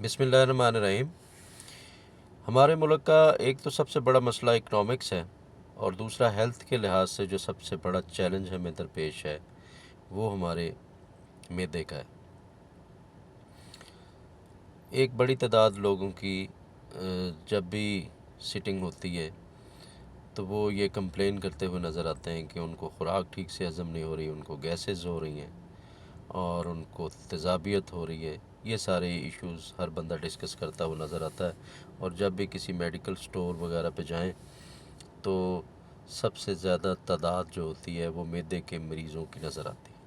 बिस्मिल्लाहिर्रहमानिर्रहीम। हमारे मुल्क का एक तो सबसे बड़ा मसला इकनॉमिक्स है और दूसरा हेल्थ के लिहाज से जो सबसे बड़ा चैलेंज हमें दरपेश है वो हमारे मैदे का है। एक बड़ी तादाद लोगों की जब भी सिटिंग होती है तो वो ये कंप्लेन करते हुए नज़र आते हैं कि उनको खुराक ठीक से हज़म नहीं हो रही, उनको गैसेस हो रही हैं और उनको तेज़ाबियत हो रही है। ये सारे इश्यूज़ हर बंदा डिस्कस करता हुआ नज़र आता है और जब भी किसी मेडिकल स्टोर वगैरह पे जाएं तो सबसे ज़्यादा तादाद जो होती है वो मैदे के मरीज़ों की नज़र आती है।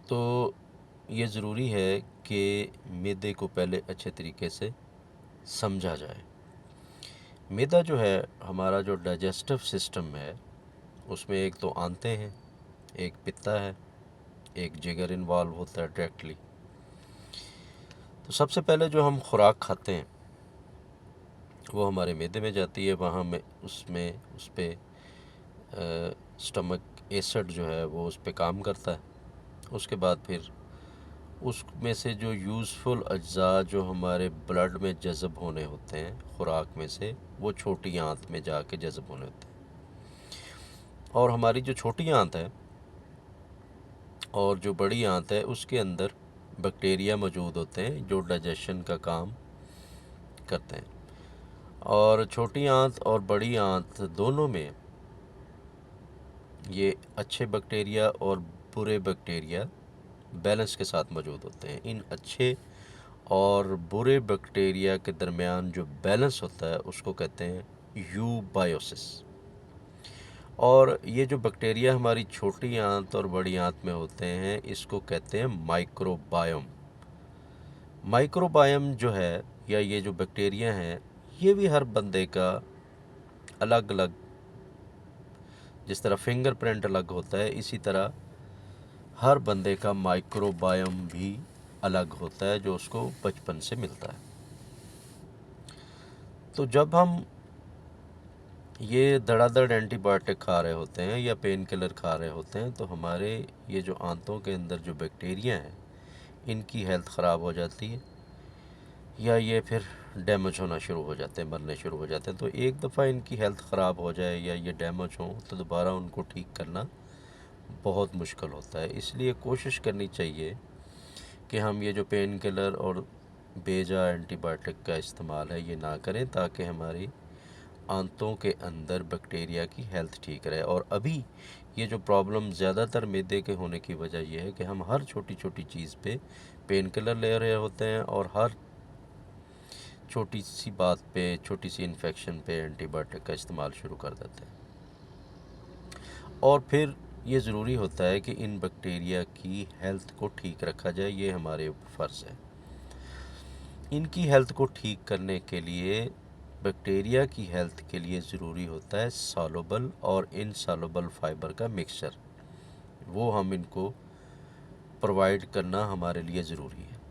तो ये ज़रूरी है कि मैदे को पहले अच्छे तरीके से समझा जाए। मैदा जो है हमारा जो डाइजेस्टिव सिस्टम है उसमें एक तो आंतें हैं, एक पित्ता है, एक जिगर इन्वॉल्व होता है डायरेक्टली। तो सबसे पहले जो हम खुराक खाते हैं वो हमारे मैदे में जाती है, वहाँ में उसमें उस पर स्टमक एसिड जो है वो उस पर काम करता है। उसके बाद फिर उसमें से जो यूज़फुल अज्जा जो हमारे ब्लड में जज़ब होने होते हैं खुराक में से, वो छोटी आंत में जाके जज़ब होने होते हैं। और हमारी जो छोटी आंत है और जो बड़ी आंत है उसके अंदर बैक्टीरिया मौजूद होते हैं जो डाइजेशन का काम करते हैं। और छोटी आंत और बड़ी आंत दोनों में ये अच्छे बैक्टीरिया और बुरे बैक्टीरिया बैलेंस के साथ मौजूद होते हैं। इन अच्छे और बुरे बैक्टीरिया के दरमियान जो बैलेंस होता है उसको कहते हैं यूबायोसिस। और ये जो बैक्टीरिया हमारी छोटी आंत और बड़ी आंत में होते हैं इसको कहते हैं माइक्रोबायोम। माइक्रोबायोम जो है या ये जो बैक्टीरिया हैं ये भी हर बंदे का अलग अलग, जिस तरह फिंगरप्रिंट अलग होता है इसी तरह हर बंदे का माइक्रोबायोम भी अलग होता है जो उसको बचपन से मिलता है। तो जब हम ये धड़ाधड़ एंटीबायोटिक खा रहे होते हैं या पेन किलर खा रहे होते हैं तो हमारे ये जो आंतों के अंदर जो बैक्टीरिया हैं इनकी हेल्थ ख़राब हो जाती है या ये फिर डैमेज होना शुरू हो जाते हैं, मरने शुरू हो जाते हैं। तो एक दफ़ा इनकी हेल्थ ख़राब हो जाए या ये डैमेज हो तो दोबारा उनको ठीक करना बहुत मुश्किल होता है। इसलिए कोशिश करनी चाहिए कि हम ये जो पेन किलर और बेजा एंटीबायोटिक का इस्तेमाल है ये ना करें ताकि हमारी आंतों के अंदर बैक्टीरिया की हेल्थ ठीक रहे। और अभी ये जो प्रॉब्लम ज़्यादातर मैदे के होने की वजह यह है कि हम हर छोटी छोटी चीज़ पे पेन किलर ले रहे होते हैं और हर छोटी सी बात पे, छोटी सी इन्फेक्शन पे एंटीबायोटिक का इस्तेमाल शुरू कर देते हैं। और फिर ये ज़रूरी होता है कि इन बैक्टीरिया की हेल्थ को ठीक रखा जाए, ये हमारे ऊपर फ़र्ज़ है। इनकी हेल्थ को ठीक करने के लिए, बैक्टीरिया की हेल्थ के लिए ज़रूरी होता है सॉल्युबल और इनसॉल्युबल फ़ाइबर का मिक्सचर। वो हम इनको प्रोवाइड करना हमारे लिए ज़रूरी है।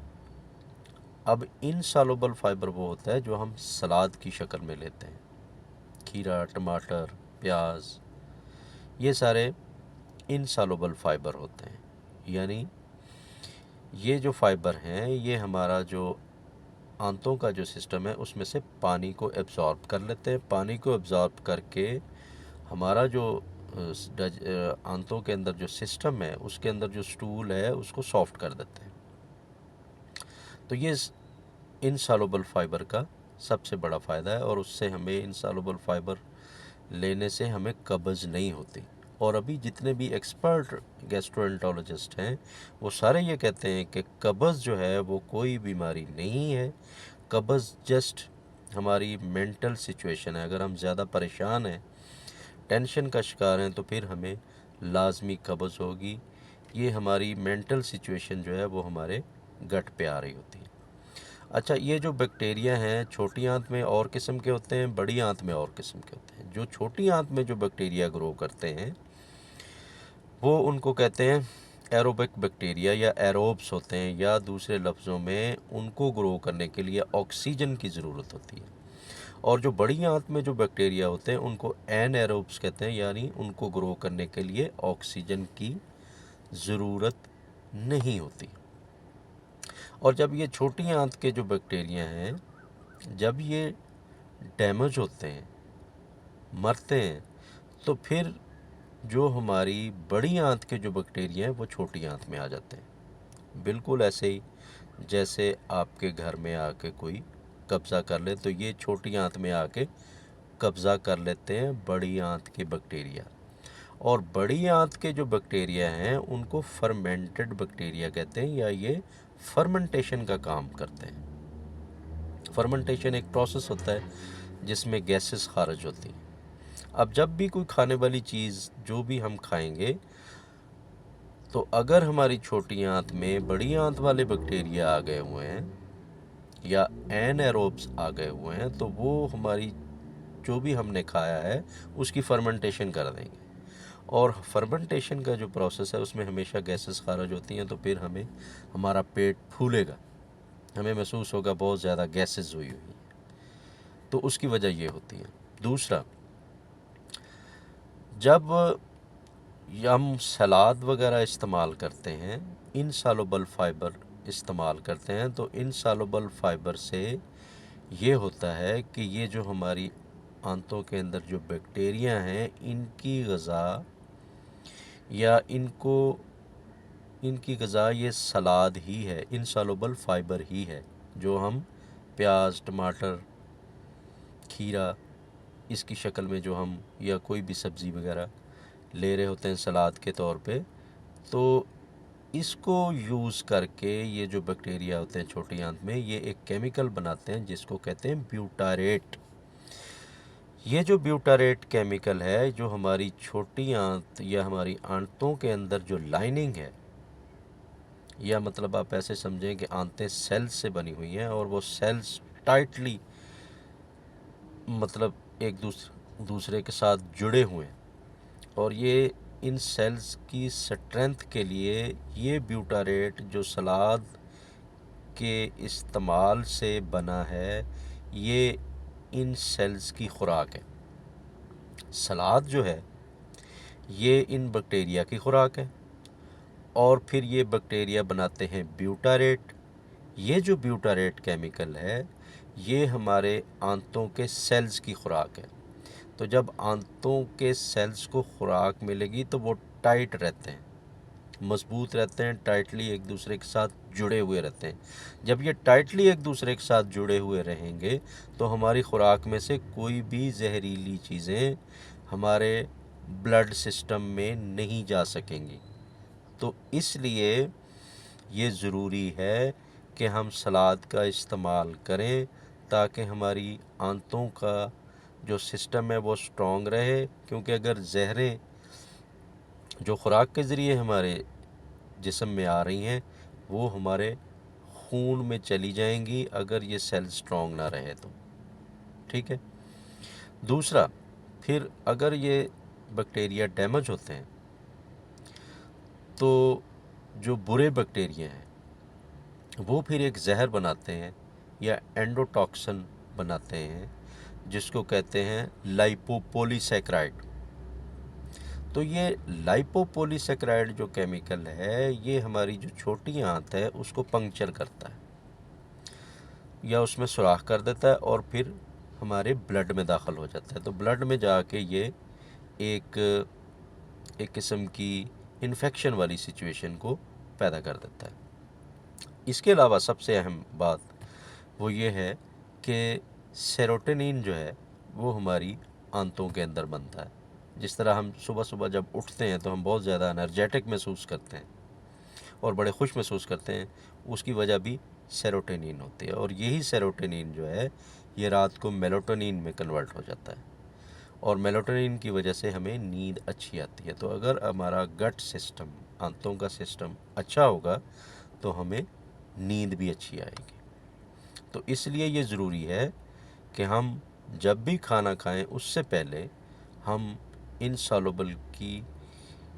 अब इनसॉल्युबल फ़ाइबर वो होता है जो हम सलाद की शक्ल में लेते हैं, खीरा, टमाटर, प्याज, ये सारे इनसॉल्युबल फ़ाइबर होते हैं। यानी ये जो फ़ाइबर हैं ये हमारा जो आंतों का जो सिस्टम है उसमें से पानी को एब्ज़ॉर्ब कर लेते हैं। पानी को एब्ज़ॉर्ब करके हमारा जो आंतों के अंदर जो सिस्टम है उसके अंदर जो स्टूल है उसको सॉफ्ट कर देते हैं। तो ये इनसॉल्युबल फ़ाइबर का सबसे बड़ा फ़ायदा है और उससे हमें इनसॉल्युबल फ़ाइबर लेने से हमें कब्ज़ नहीं होती। और अभी जितने भी एक्सपर्ट गैस्ट्रोएंटरोलॉजिस्ट हैं वो सारे ये कहते हैं कि कब्ज़ जो है वो कोई बीमारी नहीं है। कब्ज़ जस्ट हमारी मेंटल सिचुएशन है। अगर हम ज़्यादा परेशान हैं, टेंशन का शिकार हैं तो फिर हमें लाजमी कब्ज़ होगी। ये हमारी मेंटल सिचुएशन जो है वो हमारे गट पे आ रही होती है। अच्छा, ये जो बैक्टीरिया हैं छोटी आंत में और किस्म के होते हैं, बड़ी आंत में और किस्म के होते हैं। जो छोटी आंत में जो बैक्टीरिया ग्रो करते हैं वो उनको कहते हैं एरोबिक बैक्टीरिया या एरोब्स होते हैं, या दूसरे लफ्ज़ों में उनको ग्रो करने के लिए ऑक्सीजन की ज़रूरत होती है। और जो बड़ी आंत में जो बैक्टीरिया होते हैं उनको एनएरोब्स कहते हैं, यानी उनको ग्रो करने के लिए ऑक्सीजन की ज़रूरत नहीं होती। और जब ये छोटी आंत के जो बैक्टीरिया हैं, जब ये डैमेज होते हैं, मरते हैं, तो फिर जो हमारी बड़ी आंत के जो बैक्टीरिया हैं वो छोटी आंत में आ जाते हैं। बिल्कुल ऐसे ही जैसे आपके घर में आके कोई कब्ज़ा कर ले, तो ये छोटी आंत में आके कब्ज़ा कर लेते हैं बड़ी आंत के बैक्टीरिया। और बड़ी आंत के जो बैक्टीरिया हैं उनको फर्मेंटेड बैक्टीरिया कहते हैं, या ये फर्मेंटेशन का काम करते हैं। फर्मेंटेशन एक प्रोसेस होता है जिसमें गैसेस खारिज होती हैं। अब जब भी कोई खाने वाली चीज़ जो भी हम खाएंगे, तो अगर हमारी छोटी आंत में बड़ी आंत वाले बैक्टीरिया आ गए हुए हैं या एनएरोब्स आ गए हुए हैं, तो वो हमारी जो भी हमने खाया है उसकी फर्मेंटेशन कर देंगे। और फर्मेंटेशन का जो प्रोसेस है उसमें हमेशा गैसेस खारिज होती हैं, तो फिर हमें हमारा पेट फूलेगा, हमें महसूस होगा बहुत ज़्यादा गैसेस हुई है, तो उसकी वजह ये होती है। दूसरा, जब हम सलाद वगैरह इस्तेमाल करते हैं, इनसॉल्युबल फ़ाइबर इस्तेमाल करते हैं, तो इनसॉल्युबल फ़ाइबर से ये होता है कि ये जो हमारी आंतों के अंदर जो बैक्टीरिया हैं, इनकी ग़िज़ा या इनकी ग़िज़ा ये सलाद ही है, इनसॉल्युबल फ़ाइबर ही है, जो हम प्याज, टमाटर, खीरा इसकी शक्ल में जो हम या कोई भी सब्ज़ी वगैरह ले रहे होते हैं सलाद के तौर पे, तो इसको यूज़ करके ये जो बैक्टीरिया होते हैं छोटी आंत में, ये एक केमिकल बनाते हैं जिसको कहते हैं ब्यूटारेट। ये जो ब्यूटारेट केमिकल है, जो हमारी छोटी आंत या हमारी आंतों के अंदर जो लाइनिंग है, या मतलब आप ऐसे समझें कि आंतें सेल्स से बनी हुई हैं और वो सेल्स टाइटली मतलब एक दूसरे के साथ जुड़े हुए हैं, और ये इन सेल्स की स्ट्रेंथ के लिए ये ब्यूटारेट जो सलाद के इस्तेमाल से बना है, ये इन सेल्स की खुराक है। सलाद जो है ये इन बैक्टीरिया की खुराक है, और फिर ये बैक्टीरिया बनाते हैं ब्यूटारेट। ये जो ब्यूटारेट केमिकल है ये हमारे आंतों के सेल्स की खुराक है। तो जब आंतों के सेल्स को खुराक मिलेगी तो वो टाइट रहते हैं, मजबूत रहते हैं, टाइटली एक दूसरे के साथ जुड़े हुए रहते हैं। जब ये टाइटली एक दूसरे के साथ जुड़े हुए रहेंगे तो हमारी खुराक में से कोई भी जहरीली चीज़ें हमारे ब्लड सिस्टम में नहीं जा सकेंगी। तो इसलिए ये ज़रूरी है कि हम सलाद का इस्तेमाल करें ताकि हमारी आंतों का जो सिस्टम है वो स्ट्रॉन्ग रहे, क्योंकि अगर जहरें जो खुराक के ज़रिए हमारे जिस्म में आ रही हैं वो हमारे खून में चली जाएंगी अगर ये सेल स्ट्रॉन्ग ना रहे तो। ठीक है। दूसरा, फिर अगर ये बैक्टीरिया डैमेज होते हैं तो जो बुरे बैक्टीरिया हैं वो फिर एक जहर बनाते हैं या एंडोटॉक्सिन बनाते हैं, जिसको कहते हैं लाइपोपोलीसैकेराइड। तो ये लाइपोपोलीसैकेराइड जो केमिकल है ये हमारी जो छोटी आंत है उसको पंक्चर करता है या उसमें सुराख कर देता है और फिर हमारे ब्लड में दाखिल हो जाता है। तो ब्लड में जाके ये एक किस्म की इन्फेक्शन वाली सिचुएशन को पैदा कर देता है। इसके अलावा सबसे अहम बात वो ये है कि सेरोटोनिन जो है वो हमारी आंतों के अंदर बनता है। जिस तरह हम सुबह सुबह जब उठते हैं तो हम बहुत ज़्यादा एनर्जेटिक महसूस करते हैं और बड़े खुश महसूस करते हैं, उसकी वजह भी सेरोटोनिन होती है। और यही सेरोटोनिन जो है ये रात को मेलाटोनिन में कन्वर्ट हो जाता है और मेलाटोनिन की वजह से हमें नींद अच्छी आती है। तो अगर हमारा गट सिस्टम, आंतों का सिस्टम अच्छा होगा तो हमें नींद भी अच्छी आएगी। तो इसलिए ये ज़रूरी है कि हम जब भी खाना खाएं उससे पहले हम इनसॉल्युबल की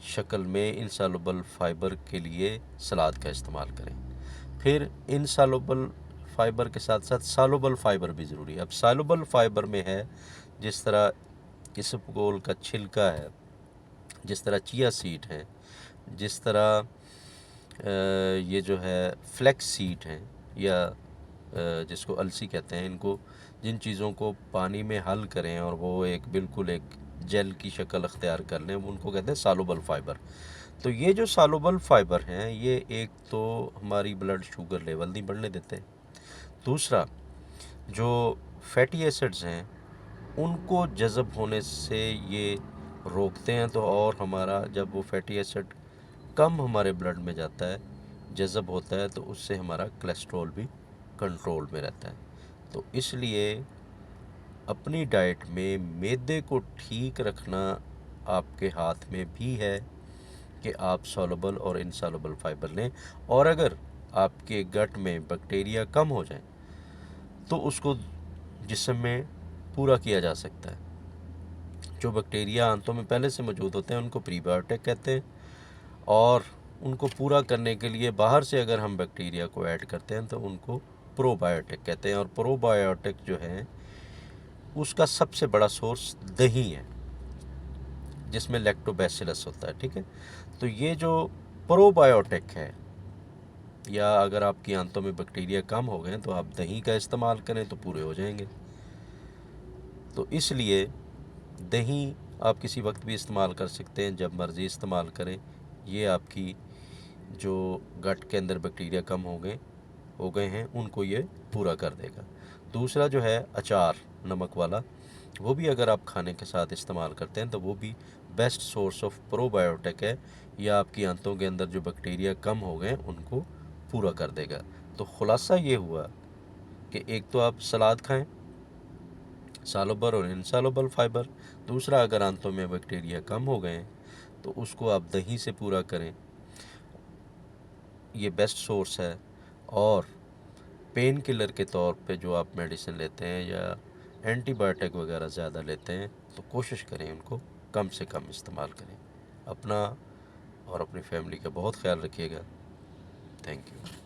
शक्ल में इनसॉल्युबल फ़ाइबर के लिए सलाद का इस्तेमाल करें। फिर इनसॉल्युबल फ़ाइबर के साथ साथ सॉल्युबल फ़ाइबर भी ज़रूरी है। अब सॉल्युबल फ़ाइबर में है जिस तरह इसबगोल का छिलका है, जिस तरह चिया सीड है, जिस तरह ये जो है फ्लैक्स सीड हैं, या जिसको अलसी कहते हैं, इनको जिन चीज़ों को पानी में हल करें और वो एक बिल्कुल एक जेल की शक्ल अख्तियार कर लें, उनको कहते हैं सालुबल फाइबर। तो ये जो सालुबल फाइबर हैं, ये एक तो हमारी ब्लड शुगर लेवल नहीं बढ़ने देते, दूसरा जो फैटी एसिड्स हैं उनको जज़ब होने से ये रोकते हैं। तो और हमारा जब वो फैटी एसिड कम हमारे ब्लड में जाता है, जज़ब होता है, तो उससे हमारा कोलेस्ट्रॉल भी कंट्रोल में रहता है। तो इसलिए अपनी डाइट में मैदे को ठीक रखना आपके हाथ में भी है कि आप सॉल्युबल और इनसॉल्युबल फाइबर लें। और अगर आपके गट में बैक्टीरिया कम हो जाए तो उसको जिस्म में पूरा किया जा सकता है। जो बैक्टीरिया आंतों में पहले से मौजूद होते हैं उनको प्रीबायोटिक कहते हैं, और उनको पूरा करने के लिए बाहर से अगर हम बैक्टीरिया को ऐड करते हैं तो उनको प्रोबायोटिक कहते हैं। और प्रोबायोटिक जो है उसका सबसे बड़ा सोर्स दही है, जिसमें लैक्टोबैसिलस होता है। ठीक है, तो ये जो प्रोबायोटिक है, या अगर आपकी आंतों में बैक्टीरिया कम हो गए तो आप दही का इस्तेमाल करें तो पूरे हो जाएंगे। तो इसलिए दही आप किसी वक्त भी इस्तेमाल कर सकते हैं, जब मर्ज़ी इस्तेमाल करें। ये आपकी जो गट के अंदर बैक्टीरिया कम हो गए हैं उनको ये पूरा कर देगा। दूसरा जो है अचार नमक वाला, वो भी अगर आप खाने के साथ इस्तेमाल करते हैं तो वो भी बेस्ट सोर्स ऑफ प्रोबायोटिक है। या आपकी आंतों के अंदर जो बैक्टीरिया कम हो गए उनको पूरा कर देगा। तो ख़ुलासा ये हुआ कि एक तो आप सलाद खाएं, सॉल्युबल और इनसॉल्युबल फाइबर। दूसरा, अगर आंतों में बैक्टीरिया कम हो गए हैं तो उसको आप दही से पूरा करें, ये बेस्ट सोर्स है। और पेन किलर के तौर पे जो आप मेडिसिन लेते हैं या एंटीबायोटिक वगैरह ज़्यादा लेते हैं तो कोशिश करें उनको कम से कम इस्तेमाल करें। अपना और अपनी फैमिली का बहुत ख्याल रखिएगा। Thank you.